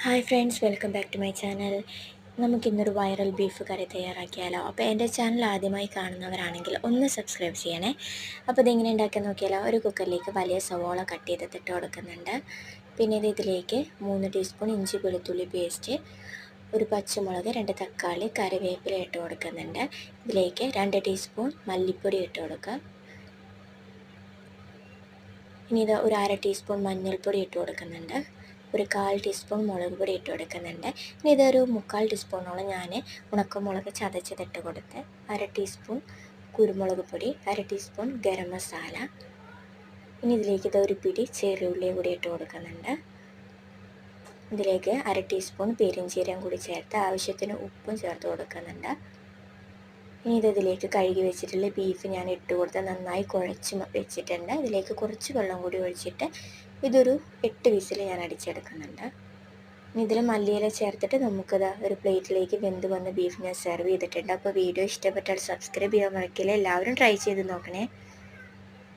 Hi friends, welcome back to my channel. നമുക്കിന്നൊരു viral beef curry തയ്യാറാക്കിയാലോ? അപ്പോൾ എൻ്റെ ചാനൽ ആദ്യമായി കാണുന്നവരാണെങ്കിൽ ഒന്ന് സബ്സ്ക്രൈബ് ചെയ്യണേ. അപ്പോൾ ഇതെങ്ങനെ ഉണ്ടാക്കാൻ നോക്കിയാലോ? ഒരു കുക്കറിലേക്ക് വലിയ സവോള കട്ട് ചെയ്തിട്ട് ഇട്ട് കൊടുക്കുന്നുണ്ട്. പിന്നെ ഇതിലേക്ക് 3 ടീസ്പൂൺ ഇഞ്ചി വെളുത്തുള്ളി പേസ്റ്റ്, ഒരു പച്ചമുളക്, 2 തക്കാളി, കറിവേപ്പില ഇട്ട് കൊടുക്കുന്നുണ്ട്. ഇതിലേക്ക് 2 ടീസ്പൂൺ മല്ലിപ്പൊടി ഇട്ട് കൊടുക്കുക. ഇനി ഇത് ഒരു 1/2 ടീസ്പൂൺ മഞ്ഞൾപ്പൊടി ഇട്ട് കൊടുക്കുന്നുണ്ട്. ഒരു 1/4 ടീസ്പൂൺ മുളക് പൊടി ഇട്ട് കൊടുക്കുന്നുണ്ട്. ഇനി ഇതൊരു 3/4 ടീസ്പൂണോളം ഞാൻ ഉണക്കമുളക് ചതച്ചതിട്ട് കൊടുത്ത്, 1/2 ടീസ്പൂൺ കുരുമുളക് പൊടി, 1/2 ടീസ്പൂൺ ഗരം മസാല. ഇനി ഇതിലേക്ക് ഒരു പിടി ചെറിയുള്ളി കൂടി ഇട്ട് കൊടുക്കുന്നുണ്ട്. ഇതിലേക്ക് 1/2 ടീസ്പൂൺ പെരിഞ്ചീരകം കൂടി ചേർത്ത് ആവശ്യത്തിന് ഉപ്പും ചേർത്ത് കൊടുക്കുന്നുണ്ട്. ഇനി ഇതിലേക്ക് കഴുകി വെച്ചിട്ടുള്ള ബീഫ് ഞാൻ ഇട്ട് കൊടുത്ത് നന്നായി കുഴച്ച് വെച്ചിട്ടുണ്ട്. ഇതിലേക്ക് കുറച്ച് വെള്ളം കൂടി ഒഴിച്ചിട്ട് ഇതൊരു 8 വിസിൽ ഞാൻ അടിച്ചെടുക്കുന്നുണ്ട്. ഇനി ഇതിൽ മല്ലിയില ചേർത്തിട്ട് നമുക്കത് ഒരു പ്ലേറ്റിലേക്ക് വെന്ത് വന്ന ബീഫ് ഞാൻ സെർവ് ചെയ്തിട്ടുണ്ട്. അപ്പോൾ വീഡിയോ ഇഷ്ടപ്പെട്ടാൽ സബ്സ്ക്രൈബ് ചെയ്യാൻ മറക്കില്ല. എല്ലാവരും ട്രൈ ചെയ്ത് നോക്കണേ.